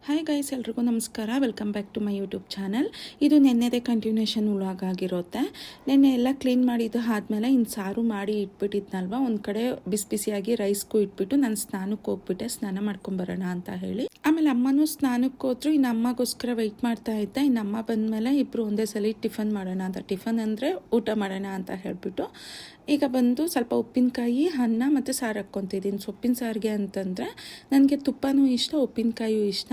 Hi guys, ಎಲ್ರಿಗೂ ನಮಸ್ಕಾರ. Welcome back to my YouTube channel. ಇದು ನೆನ್ನೆದೇ ಕಂಟಿನ್ಯೂಷನ್ ವ್ಲಾಗ್ ಆಗಿರುತ್ತೆ. ನೆನ್ನೆ ಎಲ್ಲ ಕ್ಲೀನ್ ಮಾಡಿದ್ದು ಆದಮೇಲೆ ಇನ್ನು ಸಾರು ಮಾಡಿ ಇಟ್ಬಿಟ್ಟಿದ್ನಲ್ವ, ಒಂದು ಕಡೆ ಬಿಸಿ ಬಿಸಿಯಾಗಿ ರೈಸ್ಗೂ ಇಟ್ಬಿಟ್ಟು ನಾನು ಸ್ನಾನಕ್ಕೆ ಹೋಗ್ಬಿಟ್ಟೆ, ಸ್ನಾನ ಮಾಡ್ಕೊಂಬರೋಣ ಅಂತ ಹೇಳಿ. ಆಮೇಲೆ ಅಮ್ಮನೂ ಸ್ನಾನಕ್ಕೆ ಹೋದ್ರು. ಇನ್ನು ಅಮ್ಮಗೋಸ್ಕರ ವೆಯ್ಟ್ ಮಾಡ್ತಾ ಇದ್ದೆ. ಇನ್ನು ಅಮ್ಮ ಬಂದಮೇಲೆ ಇಬ್ಬರು ಒಂದೇ ಸಲ ಟಿಫನ್ ಮಾಡೋಣ ಅಂತ, ಟಿಫನ್ ಅಂದರೆ ಊಟ ಮಾಡೋಣ ಅಂತ ಹೇಳಿಬಿಟ್ಟು ಈಗ ಬಂದು ಸ್ವಲ್ಪ ಉಪ್ಪಿನಕಾಯಿ, ಅನ್ನ ಮತ್ತು ಸಾರು ಹಾಕ್ಕೊತಿದ್ದೀನಿ. ಸೊಪ್ಪಿನ ಸಾರಿಗೆ ಅಂತಂದರೆ ನನಗೆ ತುಪ್ಪನೂ ಇಷ್ಟ, ಉಪ್ಪಿನಕಾಯಿಯೂ ಇಷ್ಟ.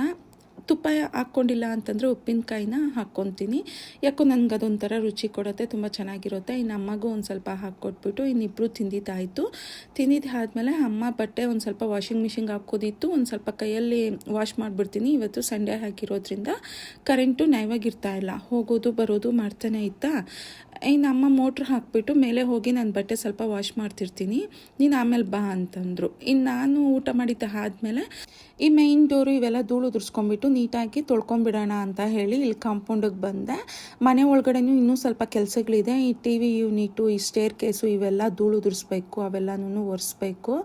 ತುಪ್ಪ ಹಾಕ್ಕೊಂಡಿಲ್ಲ ಅಂತಂದರೆ ಉಪ್ಪಿನಕಾಯಿನ ಹಾಕ್ಕೊತೀನಿ. ಯಾಕೋ ನನಗೆ ಅದೊಂಥರ ರುಚಿ ಕೊಡುತ್ತೆ, ತುಂಬ ಚೆನ್ನಾಗಿರುತ್ತೆ. ಇನ್ನು ಅಮ್ಮಗೂ ಒಂದು ಸ್ವಲ್ಪ ಹಾಕ್ಕೊಟ್ಬಿಟ್ಟು ಇನ್ನಿಬ್ಬರು ತಿಂದಿದ್ದಾಯಿತು. ತಿಂದಿದ್ದಾದಮೇಲೆ ಅಮ್ಮ ಬಟ್ಟೆ ಒಂದು ಸ್ವಲ್ಪ ವಾಷಿಂಗ್ ಮಿಷಿನ್ಗೆ ಹಾಕೋದಿತ್ತು, ಒಂದು ಸ್ವಲ್ಪ ಕೈಯಲ್ಲಿ ವಾಶ್ ಮಾಡಿಬಿಡ್ತೀನಿ. ಇವತ್ತು ಸಂಡೇ ಹಾಕಿರೋದ್ರಿಂದ ಕರೆಂಟು ನಯವಾಗಿರ್ತಾ ಇಲ್ಲ, ಹೋಗೋದು ಬರೋದು ಮಾಡ್ತಾನೆ ಇತ್ತಾ. ಇನ್ನು ಅಮ್ಮ ಮೋಟ್ರ್ ಹಾಕಿಬಿಟ್ಟು ಮೇಲೆ ಹೋಗಿ ನಾನು ಬಟ್ಟೆ ಸ್ವಲ್ಪ ವಾಶ್ ಮಾಡ್ತಿರ್ತೀನಿ, ನೀನು ಆಮೇಲೆ ಬಾ ಅಂತಂದರು. ಇನ್ನು ನಾನು ಊಟ ಮಾಡಿದ್ದ ಆದಮೇಲೆ ಈ ಮೈನ್ ಡೋರು ಇವೆಲ್ಲ ಧೂಳು ಉದುರಿಸ್ಕೊಂಡ್ಬಿಟ್ಟು ನೀಟಾಗಿ ತೊಳ್ಕೊಂಬಿಡೋಣ ಅಂತ ಹೇಳಿ ಇಲ್ಲಿ ಕಾಂಪೌಂಡಿಗೆ ಬಂದೆ. ಮನೆ ಒಳಗಡೆನೂ ಇನ್ನೂ ಸ್ವಲ್ಪ ಕೆಲಸಗಳಿದೆ. ಈ ಟಿ ವಿ ಯೂನಿಟು, ಈ ಸ್ಟೇರ್ ಕೇಸು ಇವೆಲ್ಲ ಧೂಳು ಉದುರಿಸ್ಬೇಕು, ಅವೆಲ್ಲನೂ ಒರೆಸ್ಬೇಕು.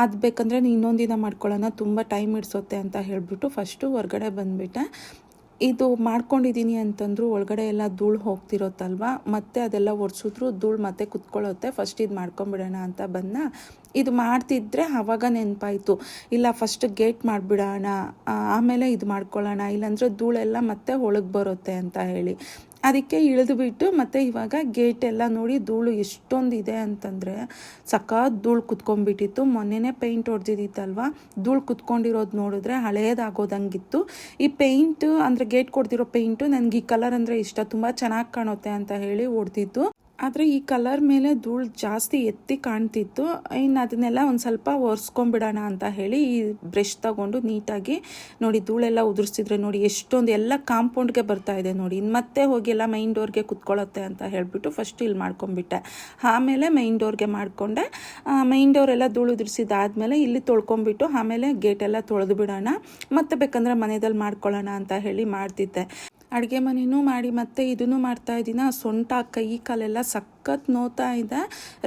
ಅದು ಬೇಕಂದರೆ ಇನ್ನೊಂದಿನ ಮಾಡ್ಕೊಳ್ಳೋಣ, ತುಂಬ ಟೈಮ್ ಹಿಡಿಸುತ್ತೆ ಅಂತ ಹೇಳಿಬಿಟ್ಟು ಫಸ್ಟು ಹೊರ್ಗಡೆ ಬಂದುಬಿಟ್ಟೆ. ಇದು ಮಾಡ್ಕೊಂಡಿದ್ದೀನಿ ಅಂತಂದ್ರು ಒಳಗಡೆ ಎಲ್ಲ ಧೂಳು ಹೋಗ್ತಿರುತ್ತಲ್ವ, ಮತ್ತೆ ಅದೆಲ್ಲ ಒರೆಸಿದ್ರು ಧೂಳು ಮತ್ತೆ ಕುತ್ಕೊಳ್ಳುತ್ತೆ. ಫಸ್ಟ್ ಇದು ಮಾಡ್ಕೊಂಬಿಡೋಣ ಅಂತ ಬಂದ. ಇದು ಮಾಡ್ತಿದ್ರೆ ಆವಾಗ ನೆನಪಾಯಿತು, ಇಲ್ಲ ಫಸ್ಟ್ ಗೇಟ್ ಮಾಡಿಬಿಡೋಣ, ಆಮೇಲೆ ಇದು ಮಾಡ್ಕೊಳ್ಳೋಣ, ಇಲ್ಲಾಂದರೆ ಧೂಳೆಲ್ಲ ಮತ್ತೆ ಒಳಗೆ ಬರುತ್ತೆ ಅಂತ ಹೇಳಿ ಅದಕ್ಕೆ ಇಳಿದುಬಿಟ್ಟು ಮತ್ತೆ ಇವಾಗ ಗೇಟ್ ಎಲ್ಲ ನೋಡಿ ಧೂಳು ಎಷ್ಟೊಂದಿದೆ ಅಂತಂದರೆ ಸಖತ್ ಧೂಳು ಕುತ್ಕೊಂಡ್ಬಿಟ್ಟಿತ್ತು. ಮೊನ್ನೆನೇ ಪೇಂಟ್ ಹೊಡೆದಿದ್ದಿತ್ತಲ್ವ, ಧೂಳು ಕುತ್ಕೊಂಡಿರೋದು ನೋಡಿದ್ರೆ ಹಳೇದಾಗೋದಂಗಿತ್ತು. ಈ ಪೇಂಟ್ ಅಂದರೆ ಗೇಟ್ ಕೊಡ್ತಿರೋ ಪೇಂಟು ನನಗೆ ಈ ಕಲರ್ ಅಂದರೆ ಇಷ್ಟ, ತುಂಬ ಚೆನ್ನಾಗಿ ಕಾಣುತ್ತೆ ಅಂತ ಹೇಳಿ ಹೊಡೆದಿದ್ದು. ಆದರೆ ಈ ಕಲರ್ ಮೇಲೆ ಧೂಳು ಜಾಸ್ತಿ ಎತ್ತಿ ಕಾಣ್ತಿತ್ತು. ಇನ್ನು ಅದನ್ನೆಲ್ಲ ಒಂದು ಸ್ವಲ್ಪ ಒರೆಸ್ಕೊಂಬಿಡೋಣ ಅಂತ ಹೇಳಿ ಈ ಬ್ರಷ್ ತಗೊಂಡು ನೀಟಾಗಿ ನೋಡಿ ಧೂಳೆಲ್ಲ ಉದುರಿಸಿದ್ರೆ ನೋಡಿ ಎಷ್ಟೊಂದು ಎಲ್ಲ ಕಾಂಪೌಂಡ್ಗೆ ಬರ್ತಾ ಇದೆ ನೋಡಿ. ಇನ್ನು ಮತ್ತೆ ಹೋಗಿ ಎಲ್ಲ ಮೈನ್ ಡೋರ್ಗೆ ಕುತ್ಕೊಳ್ಳುತ್ತೆ ಅಂತ ಹೇಳಿಬಿಟ್ಟು ಫಸ್ಟ್ ಇಲ್ಲಿ ಮಾಡ್ಕೊಂಬಿಟ್ಟೆ, ಆಮೇಲೆ ಮೈನ್ ಡೋರ್ಗೆ ಮಾಡಿಕೊಂಡೆ. ಮೈನ್ ಡೋರೆಲ್ಲ ಧೂಳು ಉದುರಿಸಿದಾದ್ಮೇಲೆ ಇಲ್ಲಿ ತೊಳ್ಕೊಂಬಿಟ್ಟು ಆಮೇಲೆ ಗೇಟೆಲ್ಲ ತೊಳೆದು ಬಿಡೋಣ, ಮತ್ತೆ ಬೇಕಂದರೆ ಮನೆಯಲ್ಲಿ ಮಾಡ್ಕೊಳ್ಳೋಣ ಅಂತ ಹೇಳಿ ಮಾಡ್ತಿದ್ದೆ. ಅಡುಗೆ ಮನೆಯೂ ಮಾಡಿ ಮತ್ತೆ ಇದನ್ನು ಮಾಡ್ತಾಯಿದ್ದೀನಿ. ಸೊಂಟ ಕೈ ಕಾಲೆಲ್ಲ ಸಖತ್ ನೋತಾ ಇದೆ,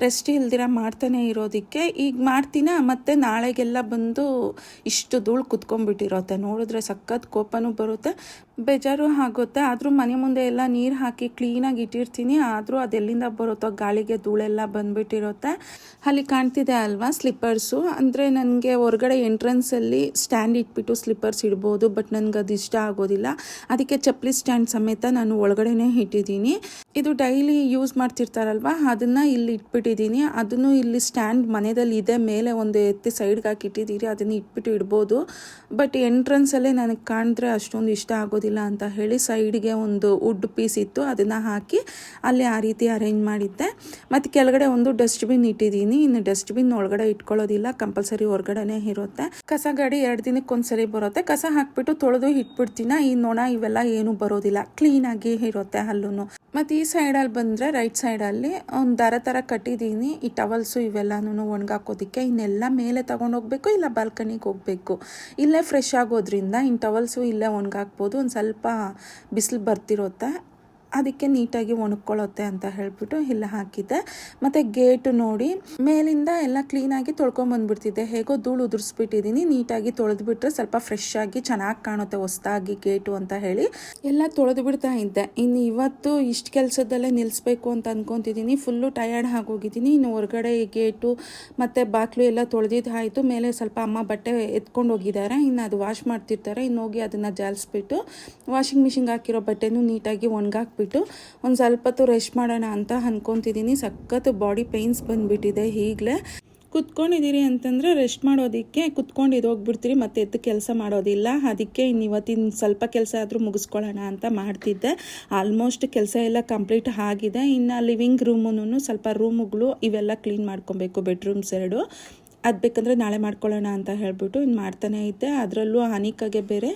ರೆಸ್ಟ್ ಇಲ್ದಿರ ಮಾಡ್ತಾನೆ ಇರೋದಕ್ಕೆ. ಈಗ ಮಾಡ್ತೀನ ಮತ್ತೆ ನಾಳೆಗೆಲ್ಲ ಬಂದು ಇಷ್ಟು ಧೂಳು ಕುತ್ಕೊಂಡ್ಬಿಟ್ಟಿರುತ್ತೆ. ನೋಡಿದ್ರೆ ಸಖತ್ ಕೋಪನೂ ಬರುತ್ತೆ, ಬೇಜಾರು ಆಗುತ್ತೆ. ಆದರೂ ಮನೆ ಮುಂದೆ ಎಲ್ಲ ನೀರು ಹಾಕಿ ಕ್ಲೀನಾಗಿ ಇಟ್ಟಿರ್ತೀನಿ, ಆದರೂ ಅದೆಲ್ಲಿಂದ ಬರುತ್ತೋ ಗಾಳಿಗೆ ಧೂಳೆಲ್ಲ ಬಂದುಬಿಟ್ಟಿರುತ್ತೆ. ಅಲ್ಲಿ ಕಾಣ್ತಿದೆ ಅಲ್ವಾ ಸ್ಲಿಪ್ಪರ್ಸು, ಅಂದರೆ ನನಗೆ ಹೊರಗಡೆ ಎಂಟ್ರೆನ್ಸಲ್ಲಿ ಸ್ಟ್ಯಾಂಡ್ ಇಟ್ಬಿಟ್ಟು ಸ್ಲಿಪ್ಪರ್ಸ್ ಇಡ್ಬೋದು, ಬಟ್ ನನಗೆ ಅದು ಇಷ್ಟ ಆಗೋದಿಲ್ಲ. ಅದಕ್ಕೆ ಚಪ್ಪಲಿ ಸ್ಟ್ಯಾಂಡ್ ಸಮೇತ ನಾನು ಒಳಗಡೆನೇ ಇಟ್ಟಿದ್ದೀನಿ. ಇದು ಡೈಲಿ ಯೂಸ್ ಮಾಡ್ತಿರ್ತಾರಲ್ವ, ಅದನ್ನು ಇಲ್ಲಿ ಇಟ್ಬಿಟ್ಟಿದ್ದೀನಿ. ಅದನ್ನು ಇಲ್ಲಿ ಸ್ಟ್ಯಾಂಡ್ ಮನೆಯಲ್ಲಿ ಇದೆ, ಮೇಲೆ ಒಂದು ಎತ್ತಿ ಸೈಡ್ಗೆ ಹಾಕಿ ಇಟ್ಟಿದ್ದೀರಿ, ಅದನ್ನು ಇಟ್ಬಿಟ್ಟು ಇಡ್ಬೋದು. ಬಟ್ ಎಂಟ್ರೆನ್ಸಲ್ಲೇ ನನಗೆ ಕಾಣಿದ್ರೆ ಅಷ್ಟೊಂದು ಇಷ್ಟ ಆಗೋದಿಲ್ಲ ಅಂತ ಹೇಳಿ ಸೈಡ್ಗೆ ಒಂದು ವುಡ್ ಪೀಸ್ ಇತ್ತು, ಅದನ್ನು ಹಾಕಿ ಅಲ್ಲಿ ಆ ರೀತಿ ಅರೇಂಜ್ ಮಾಡಿದ್ದೆ. ಮತ್ತು ಕೆಳಗಡೆ ಒಂದು ಡಸ್ಟ್ಬಿನ್ ಇಟ್ಟಿದ್ದೀನಿ. ಇನ್ನು ಡಸ್ಟ್ಬಿನ್ ಒಳಗಡೆ ಇಟ್ಕೊಳ್ಳೋದಿಲ್ಲ, ಕಂಪಲ್ಸರಿ ಹೊರಗಡೆನೇ ಇರುತ್ತೆ. ಕಸ ಗಾಡಿ 2 ದಿನಕ್ಕೆ ಒಂದ್ಸರಿ ಬರುತ್ತೆ, ಕಸ ಹಾಕ್ಬಿಟ್ಟು ತೊಳೆದು ಇಟ್ಬಿಡ್ತೀನಿ. ಈ ನೊಣ ಇವೆಲ್ಲ ಏನೂ ಬರೋದಿಲ್ಲ, ಕ್ಲೀನಾಗಿ ಇರುತ್ತೆ ಅಲ್ಲೂ. ಮತ್ತು ಈ ಸೈಡಲ್ಲಿ ಬಂದರೆ ರೈಟ್ ಸೈಡಲ್ಲಿ ಒಂದು ದಾರ ಥರ ಕಟ್ಟಿದ್ದೀನಿ, ಈ ಟವಲ್ಸು ಇವೆಲ್ಲನೂ ಒಣಗಾಕೋದಕ್ಕೆ. ಇನ್ನೆಲ್ಲ ಮೇಲೆ ತೊಗೊಂಡೋಗ್ಬೇಕು, ಇಲ್ಲ ಬಾಲ್ಕನಿಗೆ ಹೋಗಬೇಕು. ಇಲ್ಲೇ ಫ್ರೆಶ್ ಆಗೋದ್ರಿಂದ ಇನ್ನು ಟವಲ್ಸು ಇಲ್ಲೇ ಒಣಗಾಕ್ಬೋದು. ಒಂದು ಸ್ವಲ್ಪ ಬಿಸಿಲು ಬರ್ತಿರುತ್ತೆ, ಅದಕ್ಕೆ ನೀಟಾಗಿ ಒಣಕೊಳ್ಳುತ್ತೆ ಅಂತ ಹೇಳ್ಬಿಟ್ಟು ಇಲ್ಲ ಹಾಕಿದ್ದೆ. ಮತ್ತು ಗೇಟು ನೋಡಿ ಮೇಲಿಂದ ಎಲ್ಲ ಕ್ಲೀನಾಗಿ ತೊಳ್ಕೊಂಬಂದ್ಬಿಡ್ತಿದ್ದೆ. ಹೇಗೋ ಧೂಳು ಉದುರಿಸ್ಬಿಟ್ಟಿದ್ದೀನಿ, ನೀಟಾಗಿ ತೊಳೆದ್ಬಿಟ್ರೆ ಸ್ವಲ್ಪ ಫ್ರೆಶ್ ಆಗಿ ಚೆನ್ನಾಗಿ ಕಾಣುತ್ತೆ ಹೊಸದಾಗಿ ಗೇಟು ಅಂತ ಹೇಳಿ ಎಲ್ಲ ತೊಳೆದು ಬಿಡ್ತಾ ಇದ್ದೆ. ಇನ್ನು ಇವತ್ತು ಇಷ್ಟು ಕೆಲಸದಲ್ಲೇ ನಿಲ್ಲಿಸ್ಬೇಕು ಅಂತ ಅಂದ್ಕೊತಿದ್ದೀನಿ. Full tired ಆಗೋಗಿದ್ದೀನಿ. ಇನ್ನು ಹೊರಗಡೆ ಗೇಟು ಮತ್ತು ಬಾಗಿಲು ಎಲ್ಲ ತೊಳೆದಿದ್ದಾಯಿತು. ಮೇಲೆ ಸ್ವಲ್ಪ ಅಮ್ಮ ಬಟ್ಟೆ ಎತ್ಕೊಂಡು ಹೋಗಿದ್ದಾರೆ, ಇನ್ನು ಅದು ವಾಶ್ ಮಾಡ್ತಿರ್ತಾರೆ. ಇನ್ನು ಹೋಗಿ ಅದನ್ನು ಜಾಲಿಸ್ಬಿಟ್ಟು ವಾಷಿಂಗ್ ಮಿಷಿನ್ಗೆ ಹಾಕಿರೋ ಬಟ್ಟೆನೂ ನೀಟಾಗಿ ಒಣಗಾಕ್ಬಿಟ್ಟು ಒಂದು ಸ್ವಲ್ಪ ಹೊತ್ತು ರೆಸ್ಟ್ ಮಾಡೋಣ ಅಂತ ಅಂದ್ಕೊತಿದ್ದೀನಿ. ಸಖತ್ತು ಬಾಡಿ ಪೇಯ್ನ್ಸ್ ಬಂದುಬಿಟ್ಟಿದೆ. ಈಗಲೇ ಕುತ್ಕೊಂಡಿದ್ದೀರಿ ಅಂತಂದರೆ ರೆಸ್ಟ್ ಮಾಡೋದಕ್ಕೆ ಕುತ್ಕೊಂಡು ಹೋಗ್ಬಿಡ್ತೀರಿ, ಮತ್ತೆ ಎದ್ದು ಕೆಲಸ ಮಾಡೋದಿಲ್ಲ. ಅದಕ್ಕೆ ಇನ್ನು ಇವತ್ತಿನ ಸ್ವಲ್ಪ ಕೆಲಸ ಆದರೂ ಮುಗಿಸ್ಕೊಳ್ಳೋಣ ಅಂತ ಮಾಡ್ತಿದ್ದೆ. ಆಲ್ಮೋಸ್ಟ್ ಕೆಲಸ ಎಲ್ಲ ಕಂಪ್ಲೀಟ್ ಆಗಿದೆ. ಇನ್ನು ಲಿವಿಂಗ್ ರೂಮನ್ನು ಸ್ವಲ್ಪ ರೂಮುಗಳು ಇವೆಲ್ಲ ಕ್ಲೀನ್ ಮಾಡ್ಕೊಬೇಕು, ಬೆಡ್ರೂಮ್ಸ್ 2. ಅದು ಬೇಕಂದರೆ ನಾಳೆ ಮಾಡ್ಕೊಳ್ಳೋಣ ಅಂತ ಹೇಳ್ಬಿಟ್ಟು ಇನ್ನು ಮಾಡ್ತಾನೆ ಇದ್ದೆ. ಅದರಲ್ಲೂ ಅನಿಕಾಗೆ ಬೇರೆ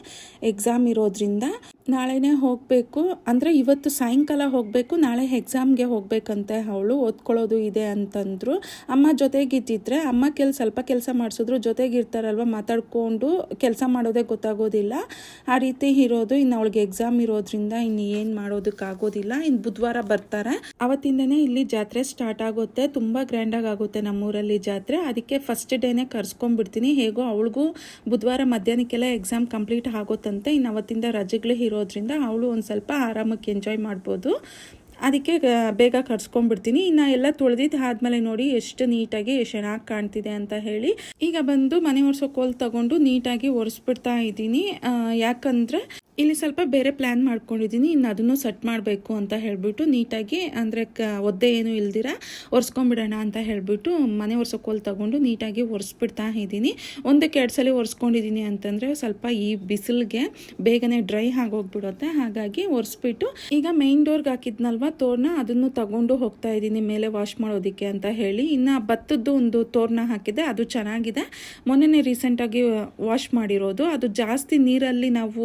ಎಕ್ಸಾಮ್ ಇರೋದ್ರಿಂದ ನಾಳೆನೇ ಹೋಗಬೇಕು, ಅಂದರೆ ಇವತ್ತು ಸಾಯಂಕಾಲ ಹೋಗಬೇಕು, ನಾಳೆ ಎಕ್ಸಾಮ್ಗೆ ಹೋಗ್ಬೇಕಂತೆ. ಅವಳು ಓದ್ಕೊಳ್ಳೋದು ಇದೆ ಅಂತಂದರು. ಅಮ್ಮ ಜೊತೆಗಿದ್ದಿದ್ರೆ ಅಮ್ಮ ಸ್ವಲ್ಪ ಕೆಲಸ ಮಾಡಿಸಿದ್ರು, ಜೊತೆಗಿರ್ತಾರಲ್ವ, ಮಾತಾಡ್ಕೊಂಡು ಕೆಲಸ ಮಾಡೋದೇ ಗೊತ್ತಾಗೋದಿಲ್ಲ. ಆ ರೀತಿ ಇರೋದು. ಇನ್ನು ಅವಳಿಗೆ ಎಕ್ಸಾಮ್ ಇರೋದ್ರಿಂದ ಇನ್ನು ಏನು ಮಾಡೋದಕ್ಕಾಗೋದಿಲ್ಲ. ಇನ್ನು ಬುಧವಾರ ಬರ್ತಾರೆ, ಅವತ್ತಿಂದನೇ ಇಲ್ಲಿ ಜಾತ್ರೆ ಸ್ಟಾರ್ಟ್ ಆಗುತ್ತೆ. ತುಂಬ ಗ್ರ್ಯಾಂಡಾಗಿ ಆಗುತ್ತೆ ನಮ್ಮೂರಲ್ಲಿ ಜಾತ್ರೆ. ಅದಕ್ಕೆ ಫಸ್ಟ್ ಡೇನೇ ಕರ್ಸ್ಕೊಂಡ್ಬಿಡ್ತೀನಿ. ಹೇಗೋ ಅವಳಿಗೂ ಬುಧವಾರ ಮಧ್ಯಾಹ್ನಕ್ಕೆಲ್ಲ ಎಕ್ಸಾಮ್ ಕಂಪ್ಲೀಟ್ ಆಗುತ್ತಂತೆ. ಇನ್ನು ಅವತ್ತಿಂದ ರಜೆಗಳು ಇರೋದ್ರಿಂದ ಅವಳು ಒಂದು ಸ್ವಲ್ಪ ಆರಾಮಕ್ಕೆ ಎಂಜಾಯ್ ಮಾಡ್ಬೋದು. ಅದಕ್ಕೆ ಬೇಗ ಕರ್ಸ್ಕೊಂಡ್ಬಿಡ್ತೀನಿ. ಇನ್ನು ಎಲ್ಲ ತೊಳೆದಿದ್ದು ಆದಮೇಲೆ ನೋಡಿ ಎಷ್ಟು ನೀಟಾಗಿ ಎಷ್ಟು ಚೆನ್ನಾಗಿ ಕಾಣ್ತಿದೆ ಅಂತ ಹೇಳಿ ಈಗ ಬಂದು ಮನೆ ಒರೆಸೋ ಕೋಲ್ ತಗೊಂಡು ನೀಟಾಗಿ ಒರೆಸ್ಬಿಡ್ತಾ ಇದ್ದೀನಿ. ಯಾಕಂದರೆ ಇಲ್ಲಿ ಸ್ವಲ್ಪ ಬೇರೆ ಪ್ಲ್ಯಾನ್ ಮಾಡ್ಕೊಂಡಿದ್ದೀನಿ. ಇನ್ನು ಅದನ್ನು ಸೆಟ್ ಮಾಡಬೇಕು ಅಂತ ಹೇಳಿಬಿಟ್ಟು ನೀಟಾಗಿ, ಅಂದರೆ ಒದ್ದೆ ಏನು ಇಲ್ದಿರ ಒರೆಸ್ಕೊಂಡ್ಬಿಡೋಣ ಅಂತ ಹೇಳಿಬಿಟ್ಟು ಮನೆ ಒರೆಸೋ ಕೋಲ್ ತಗೊಂಡು ನೀಟಾಗಿ ಒರೆಸ್ಬಿಡ್ತಾ ಇದ್ದೀನಿ. ಒಂದಕ್ಕೆ 2 ಸಲ ಒರೆಸ್ಕೊಂಡಿದ್ದೀನಿ ಅಂತಂದರೆ ಸ್ವಲ್ಪ ಈ ಬಿಸಿಲಿಗೆ ಬೇಗನೆ ಡ್ರೈ ಆಗೋಗ್ಬಿಡುತ್ತೆ. ಹಾಗಾಗಿ ಒರೆಸ್ಬಿಟ್ಟು ಈಗ ಮೇನ್ ಡೋರ್ಗೆ ಹಾಕಿದ್ನಲ್ವ ತೋರಣ, ಅದನ್ನು ತಗೊಂಡು ಹೋಗ್ತಾ ಇದ್ದೀನಿ ಮೇಲೆ ವಾಶ್ ಮಾಡೋದಕ್ಕೆ ಅಂತ ಹೇಳಿ. ಇನ್ನು ಭತ್ತದ್ದು ಒಂದು ತೋರಣ ಹಾಕಿದೆ, ಅದು ಚೆನ್ನಾಗಿದೆ. ಮೊನ್ನೆ ರೀಸೆಂಟಾಗಿ ವಾಶ್ ಮಾಡಿರೋದು. ಅದು ಜಾಸ್ತಿ ನೀರಲ್ಲಿ ನಾವು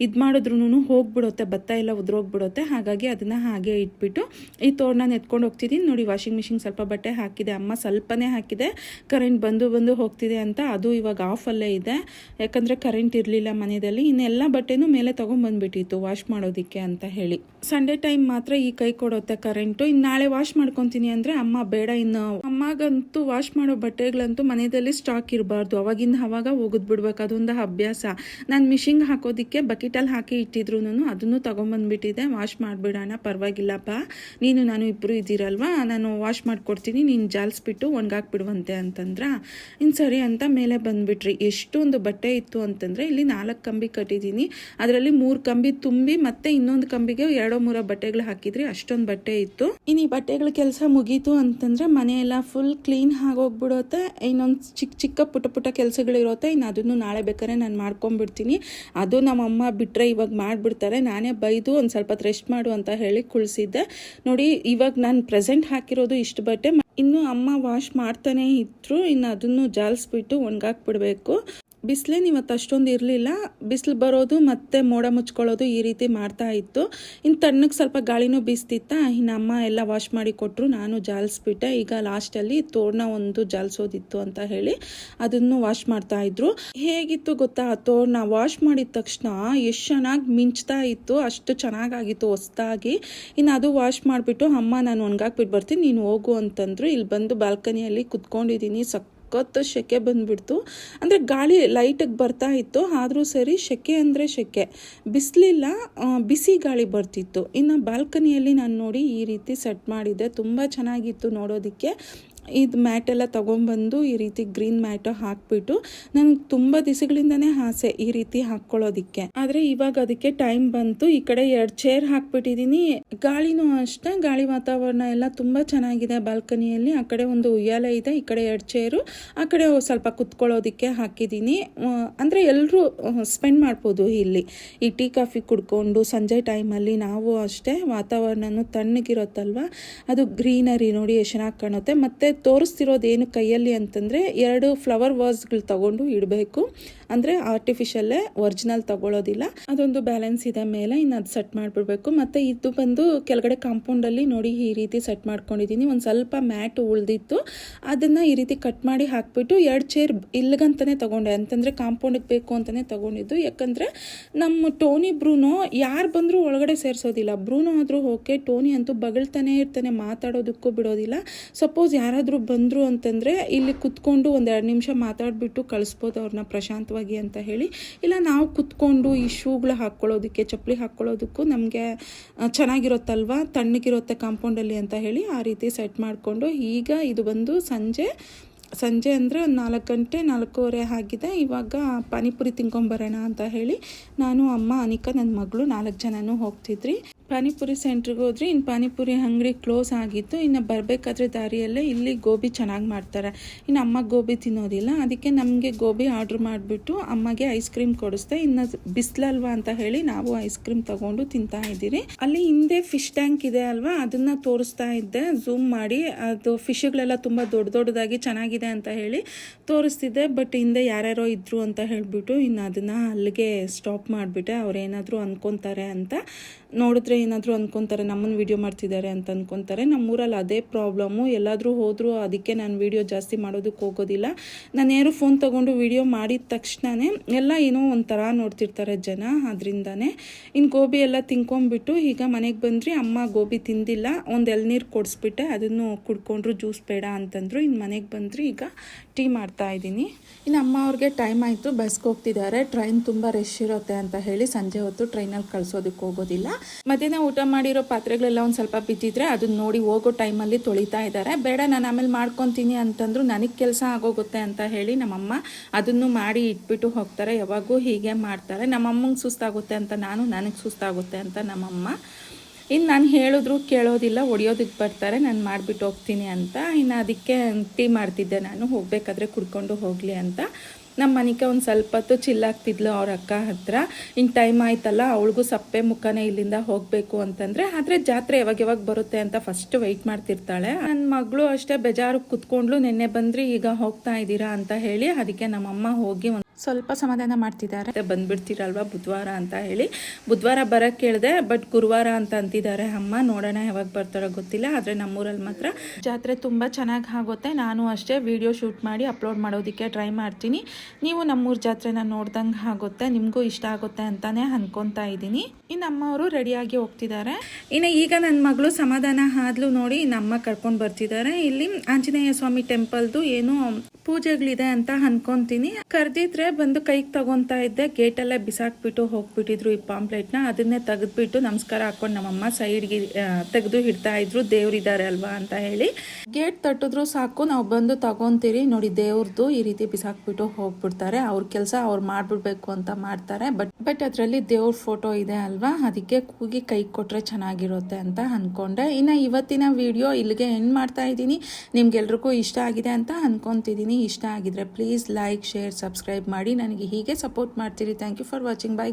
ಇದು ಮಾಡಿದ್ರೂ ಹೋಗ್ಬಿಡುತ್ತೆ, ಭತ್ತ ಎಲ್ಲ ಉದ್ರೋಗ್ಬಿಡುತ್ತೆ. ಹಾಗಾಗಿ ಅದನ್ನು ಹಾಗೆ ಇಟ್ಬಿಟ್ಟು ಈ ತೋರಣ ಎತ್ಕೊಂಡು ಹೋಗ್ತಿದ್ದೀನಿ. ನೋಡಿ ವಾಷಿಂಗ್ ಮಿಷಿನ್ ಸ್ವಲ್ಪ ಬಟ್ಟೆ ಹಾಕಿದೆ, ಅಮ್ಮ ಸ್ವಲ್ಪನೇ ಹಾಕಿದೆ, ಕರೆಂಟ್ ಬಂದು ಹೋಗ್ತಿದೆ ಅಂತ. ಅದು ಇವಾಗ ಆಫಲ್ಲೇ ಇದೆ, ಯಾಕಂದರೆ ಕರೆಂಟ್ ಇರಲಿಲ್ಲ ಮನೆಯಲ್ಲಿ. ಇನ್ನೆಲ್ಲ ಬಟ್ಟೆನೂ ಮೇಲೆ ತೊಗೊಂಡ್ಬಂದ್ಬಿಟ್ಟಿತ್ತು ವಾಶ್ ಮಾಡೋದಕ್ಕೆ ಅಂತ ಹೇಳಿ. ಸಂಡೇ ಟೈಮ್ ಮಾತ್ರ ಈ ಕೈ ಕೊಡುತ್ತೆ ಕರೆಂಟು. ಇನ್ನು ನಾಳೆ ವಾಶ್ ಮಾಡ್ಕೊತೀನಿ ಅಂದರೆ ಅಮ್ಮ ಬೇಡ, ಇನ್ನು ಅಮ್ಮಗಂತೂ ವಾಶ್ ಮಾಡೋ ಬಟ್ಟೆಗಳಂತೂ ಮನೆಯಲ್ಲಿ ಸ್ಟಾಕ್ ಇರಬಾರ್ದು, ಅವಾಗಿಂದ ಅವಾಗ ಒಗೆದ್ಬಿಡ್ಬೇಕು, ಅದೊಂದು ಅಭ್ಯಾಸ. ನಾನು ಮಿಷಿನ್ಗೆ ಹಾಕೋದಕ್ಕೆ ಬಕೆಟಲ್ಲಿ ಹಾಕಿ ಇಟ್ಟಿದ್ರು ಅದನ್ನು ತೊಗೊಂಬಂದ್ಬಿಟ್ಟಿದೆ. ವಾಶ್ ಮಾಡಿಬಿಡೋಣ, ಪರವಾಗಿಲ್ಲಪ್ಪ, ನೀನು ನಾನು ಇಬ್ಬರು ಇದ್ದೀರಲ್ವಾ, ನಾನು ವಾಶ್ ಮಾಡಿಕೊಡ್ತೀನಿ, ನೀನು ಜಾಲಿಸ್ಬಿಟ್ಟು ಒಣಗಾಕ್ಬಿಡುವಂತೆ ಅಂತಂದ್ರ. ಇನ್ನು ಸರಿ ಅಂತ ಮೇಲೆ ಬಂದುಬಿಟ್ರಿ. ಎಷ್ಟೊಂದು ಬಟ್ಟೆ ಇತ್ತು ಅಂತಂದರೆ ಇಲ್ಲಿ 4 ಕಂಬಿ ಕಟ್ಟಿದ್ದೀನಿ, ಅದರಲ್ಲಿ 3 ಕಂಬಿ ತುಂಬಿ ಮತ್ತೆ ಇನ್ನೊಂದು ಕಂಬಿಗೆ 2-3 ಬಟ್ಟೆಗಳು ಹಾಕಿದ್ರಿ, ಅಷ್ಟೊಂದು ಬಟ್ಟೆ ಇತ್ತು. ಇನ್ನು ಈ ಬಟ್ಟೆಗಳ ಕೆಲಸ ಮುಗೀತು ಅಂತಂದರೆ ಮನೆಯೆಲ್ಲ ಫುಲ್ ಕ್ಲೀನ್ ಆಗೋಗ್ಬಿಡುತ್ತೆ. ಇನ್ನೊಂದು ಚಿಕ್ಕ ಪುಟ್ಟ ಕೆಲಸಗಳಿರುತ್ತೆ, ಇನ್ನು ಅದನ್ನು ನಾಳೆ ಬೇಕಾದ್ರೆ ನಾನು ಮಾಡ್ಕೊಂಡ್ಬಿಡ್ತೀನಿ. ಅದು ನಮ್ಮಮ್ಮ ಬಿಟ್ಟರೆ ಇವಾಗ ಮಾಡಿಬಿಡ್ತಾರೆ. ನಾನೇ ಬೈದು ಒಂದು ಸ್ವಲ್ಪ ರೆಸ್ಟ್ ಮಾಡು ಅಂತ ಹೇಳಿ ಕುಳಿಸಿದ್ದೆ. ನೋಡಿ ಇವಾಗ ನಾನು ಪ್ರೆಸೆಂಟ್ ಹಾಕಿರೋದು ಇಷ್ಟು ಬಟ್ಟೆ, ಇನ್ನು ಅಮ್ಮ ವಾಶ್ ಮಾಡ್ತಾನೆ ಇದ್ರು. ಇನ್ನು ಅದನ್ನು ಜಾಲಿಸ್ಬಿಟ್ಟು ಒಣಗಾಕ್ಬಿಡ್ಬೇಕು. ಬಿಸಿಲೇನು ಇವತ್ತು ಅಷ್ಟೊಂದು ಇರಲಿಲ್ಲ, ಬಿಸಿಲು ಬರೋದು ಮತ್ತೆ ಮೋಡ ಮುಚ್ಕೊಳ್ಳೋದು ಈ ರೀತಿ ಮಾಡ್ತಾ ಇತ್ತು. ಇನ್ನು ತಣ್ಣಗೆ ಸ್ವಲ್ಪ ಗಾಳಿನೂ ಬೀಸ್ತಿತ್ತ. ಇನ್ನು ಅಮ್ಮ ಎಲ್ಲ ವಾಶ್ ಮಾಡಿ ಕೊಟ್ಟರು, ನಾನು ಜಾಲಿಸ್ಬಿಟ್ಟೆ. ಈಗ ಲಾಸ್ಟಲ್ಲಿ ತೋರಣ ಒಂದು ಜಾಲಿಸೋದಿತ್ತು ಅಂತ ಹೇಳಿ ಅದನ್ನು ವಾಶ್ ಮಾಡ್ತಾ ಇದ್ರು. ಹೇಗಿತ್ತು ಗೊತ್ತಾ, ತೋರಣ ವಾಶ್ ಮಾಡಿದ ತಕ್ಷಣ ಎಷ್ಟು ಚೆನ್ನಾಗಿ ಮಿಂಚ್ತಾ ಇತ್ತು, ಅಷ್ಟು ಚೆನ್ನಾಗಾಗಿತ್ತು ಹೊಸ್ದಾಗಿ. ಇನ್ನು ಅದು ವಾಶ್ ಮಾಡಿಬಿಟ್ಟು ಅಮ್ಮ ನಾನು ಒಣಗಾಕ್ಬಿಟ್ಟು ಬರ್ತೀನಿ, ನೀನು ಹೋಗು ಅಂತಂದ್ರು. ಇಲ್ಲಿ ಬಂದು ಬಾಲ್ಕನಿಯಲ್ಲಿ ಕುತ್ಕೊಂಡಿದ್ದೀನಿ. ಸಖತ್ತು ಸೆಕೆ ಬಂದುಬಿಡ್ತು, ಅಂದರೆ ಗಾಳಿ ಲೈಟಾಗಿ ಬರ್ತಾ ಇತ್ತು, ಆದರೂ ಸರಿ ಸೆಕೆ ಅಂದರೆ ಸೆಕೆ, ಬಿಸಿಲಿಲ್ಲ, ಬಿಸಿ ಗಾಳಿ ಬರ್ತಿತ್ತು. ಇನ್ನು ಬಾಲ್ಕನಿಯಲ್ಲಿ ನಾನು ನೋಡಿ ಈ ರೀತಿ ಸೆಟ್ ಮಾಡಿದ್ದೆ, ತುಂಬ ಚೆನ್ನಾಗಿತ್ತು ನೋಡೋದಕ್ಕೆ. ಇದು ಮ್ಯಾಟೆಲ್ಲ ತೊಗೊಂಬಂದು ಈ ರೀತಿ ಗ್ರೀನ್ ಮ್ಯಾಟು ಹಾಕ್ಬಿಟ್ಟು ನನಗೆ ತುಂಬ ದಿವಸಗಳಿಂದನೇ ಆಸೆ ಈ ರೀತಿ ಹಾಕ್ಕೊಳ್ಳೋದಿಕ್ಕೆ, ಆದರೆ ಇವಾಗ ಅದಕ್ಕೆ ಟೈಮ್ ಬಂತು. ಈ ಕಡೆ 2 ಚೇರ್ ಹಾಕ್ಬಿಟ್ಟಿದ್ದೀನಿ. ಗಾಳಿನೂ ಅಷ್ಟೇ, ಗಾಳಿ ವಾತಾವರಣ ಎಲ್ಲ ತುಂಬ ಚೆನ್ನಾಗಿದೆ ಬಾಲ್ಕನಿಯಲ್ಲಿ. ಆ ಕಡೆ ಒಂದು ಉಯ್ಯಾಲೆ ಇದೆ, ಈ ಕಡೆ 2 ಚೇರು, ಆ ಕಡೆ ಸ್ವಲ್ಪ ಕುತ್ಕೊಳ್ಳೋದಕ್ಕೆ ಹಾಕಿದ್ದೀನಿ. ಅಂದರೆ ಎಲ್ಲರೂ ಸ್ಪೆಂಡ್ ಮಾಡ್ಬೋದು ಇಲ್ಲಿ, ಈ ಟೀ ಕಾಫಿ ಕುಡ್ಕೊಂಡು ಸಂಜೆ ಟೈಮಲ್ಲಿ. ನಾವು ಅಷ್ಟೇ, ವಾತಾವರಣನೂ ತಣ್ಣಗಿರುತ್ತಲ್ವ, ಅದು ಗ್ರೀನರಿ ನೋಡಿ ಎಷ್ಟು ಚೆನ್ನಾಗಿ ಕಾಣುತ್ತೆ. ಮತ್ತು ತೋರಿಸ್ತಿರೋದೇನು ಕೈಯಲ್ಲಿ ಅಂತಂದರೆ 2 ಫ್ಲವರ್ ವಾಸ್ಗಳು ತಗೊಂಡು ಇಡಬೇಕು, ಅಂದರೆ ಆರ್ಟಿಫಿಷಿಯಲ್ಲೇ, ಒರಿಜಿನಲ್ ತಗೊಳ್ಳೋದಿಲ್ಲ. ಅದೊಂದು ಬ್ಯಾಲೆನ್ಸ್ ಇದೆ ಮೇಲೆ, ಇನ್ನು ಅದು ಸೆಟ್ ಮಾಡಿಬಿಡ್ಬೇಕು. ಮತ್ತು ಇದು ಬಂದು ಕೆಳಗಡೆ ಕಾಂಪೌಂಡಲ್ಲಿ ನೋಡಿ ಈ ರೀತಿ ಸೆಟ್ ಮಾಡ್ಕೊಂಡಿದ್ದೀನಿ. ಒಂದು ಸ್ವಲ್ಪ ಮ್ಯಾಟ್ ಉಳಿದಿತ್ತು, ಅದನ್ನು ಈ ರೀತಿ ಕಟ್ ಮಾಡಿ ಹಾಕ್ಬಿಟ್ಟು 2 ಚೇರ್ ಇಲ್ಲಿಗಂತಲೇ ತೊಗೊಂಡೆ, ಅಂತಂದರೆ ಕಾಂಪೌಂಡಿಗೆ ಬೇಕು ಅಂತಲೇ ತೊಗೊಂಡಿದ್ದು. ಯಾಕಂದರೆ ನಮ್ಮ ಟೋನಿ ಬ್ರೂನೋ ಯಾರು ಬಂದರೂ ಒಳಗಡೆ ಸೇರಿಸೋದಿಲ್ಲ. ಬ್ರೂನೋ ಆದರೂ ಓಕೆ, ಟೋನಿ ಅಂತೂ ಬಗಳ್ತಾನೆ ಇರ್ತಾನೆ, ಮಾತಾಡೋದಕ್ಕೂ ಬಿಡೋದಿಲ್ಲ. ಸಪೋಸ್ ಯಾರಾದರೂ ಬಂದರು ಅಂತಂದರೆ ಇಲ್ಲಿ ಕುತ್ಕೊಂಡು 1-2 ನಿಮಿಷ ಮಾತಾಡಿಬಿಟ್ಟು ಕಳಿಸ್ಬೋದು ಅವ್ರನ್ನ ಪ್ರಶಾಂತವಾಗಿ ಅಂತ ಹೇಳಿ. ಇಲ್ಲ ನಾವು ಕುತ್ಕೊಂಡು ಈ ಶೂಗಳು ಹಾಕ್ಕೊಳ್ಳೋದಕ್ಕೆ, ಚಪ್ಪಲಿ ಹಾಕ್ಕೊಳ್ಳೋದಕ್ಕೂ ನಮಗೆ ಚೆನ್ನಾಗಿರುತ್ತಲ್ವ, ತಣ್ಣಗಿರುತ್ತೆ ಕಾಂಪೌಂಡಲ್ಲಿ ಅಂತ ಹೇಳಿ ಆ ರೀತಿ ಸೆಟ್ ಮಾಡಿಕೊಂಡು. ಈಗ ಇದು ಬಂದು ಸಂಜೆ ಅಂದರೆ 4 ಗಂಟೆ 4:15 ಆಗಿದೆ. ಇವಾಗ ಪಾನಿಪುರಿ ತಿನ್ಕೊಂಬರೋಣ ಅಂತ ಹೇಳಿ ನಾನು, ಅಮ್ಮ, ಅನಿಕಾ, ನನ್ನ ಮಗಳು 4 ಜನನೂ ಹೋಗ್ತಿದ್ರಿ. ಪಾನಿಪುರಿ ಸೆಂಟ್ರಿಗೆ ಹೋದ್ರೆ ಇನ್ನು ಪಾನಿಪುರಿ ಅಂಗಡಿ ಕ್ಲೋಸ್ ಆಗಿತ್ತು. ಇನ್ನು ಬರಬೇಕಾದ್ರೆ ದಾರಿಯಲ್ಲೇ ಇಲ್ಲಿ ಗೋಬಿ ಚೆನ್ನಾಗಿ ಮಾಡ್ತಾರೆ. ಇನ್ನು ಅಮ್ಮ ಗೋಬಿ ತಿನ್ನೋದಿಲ್ಲ, ಅದಕ್ಕೆ ನಮಗೆ ಗೋಬಿ ಆರ್ಡ್ರ್ ಮಾಡಿಬಿಟ್ಟು ಅಮ್ಮಗೆ ಐಸ್ ಕ್ರೀಮ್ ಕೊಡಿಸ್ದೆ. ಇನ್ನು ಬಿಸಿಲಲ್ವಾ ಅಂತ ಹೇಳಿ ನಾವು ಐಸ್ ಕ್ರೀಮ್ ತಗೊಂಡು ತಿಂತಾ ಇದ್ದೀರಿ. ಅಲ್ಲಿ ಹಿಂದೆ ಫಿಶ್ ಟ್ಯಾಂಕ್ ಇದೆ ಅಲ್ವಾ, ಅದನ್ನ ತೋರಿಸ್ತಾ ಇದ್ದೆ ಝೂಮ್ ಮಾಡಿ. ಅದು ಫಿಶ್ಗಳೆಲ್ಲ ತುಂಬ ದೊಡ್ಡದಾಗಿ ಚೆನ್ನಾಗಿದೆ ಅಂತ ಹೇಳಿ ತೋರಿಸ್ತಿದ್ದೆ. ಬಟ್ ಹಿಂದೆ ಯಾರ್ಯಾರೋ ಇದ್ರು ಅಂತ ಹೇಳಿಬಿಟ್ಟು ಇನ್ನು ಅದನ್ನು ಅಲ್ಲಿಗೆ ಸ್ಟಾಪ್ ಮಾಡಿಬಿಟ್ಟೆ. ಅವ್ರೇನಾದರೂ ಅನ್ಕೊತಾರೆ ಅಂತ. ನೋಡಿದ್ರೆ ಏನಾದರೂ ಅಂದ್ಕೊತಾರೆ ನಮ್ಮನ್ನು ವೀಡಿಯೋ ಮಾಡ್ತಿದ್ದಾರೆ ಅಂತ ಅಂದ್ಕೊತಾರೆ. ನಮ್ಮೂರಲ್ಲಿ ಅದೇ ಪ್ರಾಬ್ಲಮ್ಮು. ಎಲ್ಲಾದರೂ ಹೋದರೂ ಅದಕ್ಕೆ ನಾನು ವೀಡಿಯೋ ಜಾಸ್ತಿ ಮಾಡೋದಕ್ಕೆ ಹೋಗೋದಿಲ್ಲ. ನಾನು ಯಾರು ಫೋನ್ ತೊಗೊಂಡು ವೀಡಿಯೋ ಮಾಡಿದ ತಕ್ಷಣವೇ ಎಲ್ಲ ಏನೋ ಒಂಥರ ನೋಡ್ತಿರ್ತಾರೆ ಜನ, ಅದರಿಂದನೇ. ಇನ್ನು ಗೋಬಿ ಎಲ್ಲ ತಿನ್ಕೊಂಬಿಟ್ಟು ಈಗ ಮನೆಗೆ ಬಂದ್ರಿ. ಅಮ್ಮ ಗೋಬಿ ತಿಂದಿಲ್ಲ, ಒಂದು ಎಳ್ನೀರು ಕೊಡಿಸ್ಬಿಟ್ಟೆ, ಅದನ್ನು ಕುಡ್ಕೊಂಡ್ರು, ಜ್ಯೂಸ್ ಬೇಡ ಅಂತಂದರು. ಇನ್ನು ಮನೆಗೆ ಬಂದ್ರಿ, ಈಗ ಟೀ ಮಾಡ್ತಾ ಇದ್ದೀನಿ. ಇನ್ನು ಅಮ್ಮ ಅವ್ರಿಗೆ ಟೈಮ್ ಆಯಿತು, ಬಸ್ಗೆ ಹೋಗ್ತಿದ್ದಾರೆ. ಟ್ರೈನ್ ತುಂಬ ರಶ್ ಇರುತ್ತೆ ಅಂತ ಹೇಳಿ ಸಂಜೆ ಹೊತ್ತು ಟ್ರೈನಲ್ಲಿ ಕಳಿಸೋದಕ್ಕೆ ಹೋಗೋದಿಲ್ಲ. ಮಧ್ಯಾಹ್ನ ಊಟ ಮಾಡಿರೋ ಪಾತ್ರೆಗಳೆಲ್ಲ ಒಂದು ಸ್ವಲ್ಪ ಬಿದ್ದಿದ್ರೆ ಅದನ್ನ ನೋಡಿ ಹೋಗೋ ಟೈಮಲ್ಲಿ ತೊಳಿತಾ ಇದ್ದಾರೆ. ಬೇಡ ನಾನು ಆಮೇಲೆ ಮಾಡ್ಕೊತೀನಿ ಅಂತಂದ್ರು. ನನಗೆ ಕೆಲಸ ಆಗೋಗುತ್ತೆ ಅಂತ ಹೇಳಿ ನಮ್ಮಮ್ಮ ಅದನ್ನು ಮಾಡಿ ಇಟ್ಬಿಟ್ಟು ಹೋಗ್ತಾರೆ. ಯಾವಾಗೂ ಹೀಗೆ ಮಾಡ್ತಾರೆ. ನಮ್ಮಮ್ಮಂಗೆ ಸುಸ್ತಾಗುತ್ತೆ ಅಂತ ನಾನು, ನನಗೆ ಸುಸ್ತಾಗುತ್ತೆ ಅಂತ ನಮ್ಮಮ್ಮ. ಇನ್ನು ನಾನು ಹೇಳಿದ್ರು ಕೇಳೋದಿಲ್ಲ, ಹೊಡಿಯೋದಕ್ಕೆ ಬರ್ತಾರೆ ನಾನು ಮಾಡಿಬಿಟ್ಟು ಹೋಗ್ತೀನಿ ಅಂತ. ಇನ್ನು ಅದಕ್ಕೆ ಟೀ ಮಾಡ್ತಿದ್ದೆ ನಾನು, ಹೋಗಬೇಕಾದ್ರೆ ಕುಡ್ಕೊಂಡು ಹೋಗಲಿ ಅಂತ. ನಮ್ಮ ಮನೆಗೆ ಒಂದು ಸ್ವಲ್ಪ ಹೊತ್ತು ಚಿಲ್ಲಾಗ್ತಿದ್ಲು ಅವ್ರ ಅಕ್ಕ ಹತ್ರ. ಇನ್ನು ಟೈಮ್ ಆಯ್ತಲ್ಲ, ಅವಳಿಗೂ ಸಪ್ಪೆ ಮುಖನೇ ಇಲ್ಲಿಂದ ಹೋಗಬೇಕು ಅಂತಂದರೆ. ಆದರೆ ಜಾತ್ರೆ ಯಾವಾಗ ಬರುತ್ತೆ ಅಂತ ಫಸ್ಟ್ ವೆಯ್ಟ್ ಮಾಡ್ತಿರ್ತಾಳೆ. ನನ್ನ ಮಗಳು ಅಷ್ಟೇ ಬೇಜಾರು ಕುತ್ಕೊಂಡ್ಲು. ನೆನ್ನೆ ಬಂದ್ರಿ, ಈಗ ಹೋಗ್ತಾ ಇದ್ದೀರಾ ಅಂತ ಹೇಳಿ. ಅದಕ್ಕೆ ನಮ್ಮಮ್ಮ ಹೋಗಿ ಸ್ವಲ್ಪ ಸಮಾಧಾನ ಮಾಡ್ತಿದ್ದಾರೆ. ಬಂದ್ಬಿಡ್ತೀರಲ್ವ ಬುಧವಾರ ಅಂತ ಹೇಳಿ. ಬುಧವಾರ ಬರೋಕ್ಕೆ ಕೇಳಿದೆ, ಬಟ್ ಗುರುವಾರ ಅಂತ ಅಂತಿದ್ದಾರೆ ಅಮ್ಮ. ನೋಡೋಣ ಯಾವಾಗ ಬರ್ತಾರೋ ಗೊತ್ತಿಲ್ಲ. ಆದರೆ ನಮ್ಮೂರಲ್ಲಿ ಮಾತ್ರ ಜಾತ್ರೆ ತುಂಬ ಚೆನ್ನಾಗಿ ಆಗುತ್ತೆ. ನಾನು ಅಷ್ಟೇ ವಿಡಿಯೋ ಶೂಟ್ ಮಾಡಿ ಅಪ್ಲೋಡ್ ಮಾಡೋದಕ್ಕೆ ಟ್ರೈ ಮಾಡ್ತೀನಿ. ನೀವು ನಮ್ಮೂರ ಜಾತ್ರೆನ ನೋಡ್ದಂಗೆ ಆಗುತ್ತೆ, ನಿಮಗೂ ಇಷ್ಟ ಆಗುತ್ತೆ ಅಂತಾನೆ ಅನ್ಕೊತಾ ಇದ್ದೀನಿ. ಇನ್ನು ಅಮ್ಮವರು ರೆಡಿಯಾಗಿ ಹೋಗ್ತಿದ್ದಾರೆ. ಇನ್ನು ಈಗ ನನ್ನ ಮಗಳು ಸಮಾಧಾನ ಆದ್ಲು ನೋಡಿ, ನಮ್ಮ ಕರ್ಕೊಂಡು ಬರ್ತಿದ್ದಾರೆ. ಇಲ್ಲಿ ಆಂಜನೇಯ ಸ್ವಾಮಿ ಟೆಂಪಲ್ದು ಏನೋ ಪೂಜೆಗಳಿದೆ ಅಂತ ಅನ್ಕೊಂತೀನಿ. ಕರೆದಿದ್ರೆ ಬಂದು ಕೈಗೆ ತಗೊಂತಾ ಇದ್ದೆ. ಗೇಟಲ್ಲೇ ಬಿಸಾಕ್ಬಿಟ್ಟು ಹೋಗ್ಬಿಟ್ಟಿದ್ರು ಈ ಪಾಂಪ್ಲೆಟ್ನ. ಅದನ್ನೇ ತೆಗೆದ್ಬಿಟ್ಟು ನಮಸ್ಕಾರ ಹಾಕೊಂಡು ನಮ್ಮಮ್ಮ ಸೈಡ್ಗೆ ತೆಗೆದು ಇಡ್ತಾ ಇದ್ರು, ದೇವ್ರಿದ್ದಾರೆ ಅಲ್ವಾ ಅಂತ ಹೇಳಿ. ಗೇಟ್ ತಟ್ಟಿದ್ರು ಸಾಕು, ನಾವು ಬಂದು ತಗೊಂತೀರಿ. ನೋಡಿ ದೇವ್ರದ್ದು ಈ ರೀತಿ ಬಿಸಾಕ್ಬಿಟ್ಟು ಹೋಗ್ಬಿಡ್ತಾರೆ. ಅವ್ರ ಕೆಲಸ ಅವ್ರು ಮಾಡ್ಬಿಡ್ಬೇಕು ಅಂತ ಮಾಡ್ತಾರೆ. ಬಟ್ ಅದರಲ್ಲಿ ದೇವ್ರ ಫೋಟೋ ಇದೆ ಅಲ್ವಾ, ಅದಕ್ಕೆ ಕೂಗಿ ಕೈ ಕೊಟ್ರೆ ಚೆನ್ನಾಗಿರುತ್ತೆ ಅಂತ ಅನ್ಕೊಂಡೆ. ಇನ್ನು ಇವತ್ತಿನ ವಿಡಿಯೋ ಇಲ್ಲಿಗೆ ಎಂಡ್ ಮಾಡ್ತಾ ಇದ್ದೀನಿ. ನಿಮ್ಗೆಲ್ರಿಗೂ ಇಷ್ಟ ಆಗಿದೆ ಅಂತ ಅನ್ಕೊಂತಿದ್ದೀನಿ. ಇಷ್ಟ ಆಗಿದ್ರೆ ಪ್ಲೀಸ್ ಲೈಕ್, ಶೇರ್, ಸಬ್ಸ್ಕ್ರೈಬ್ ಮಾಡಿ ನನಗೆ ಹೀಗೆ ಸಪೋರ್ಟ್ ಮಾಡ್ತೀರಿ. Thank you for watching. By.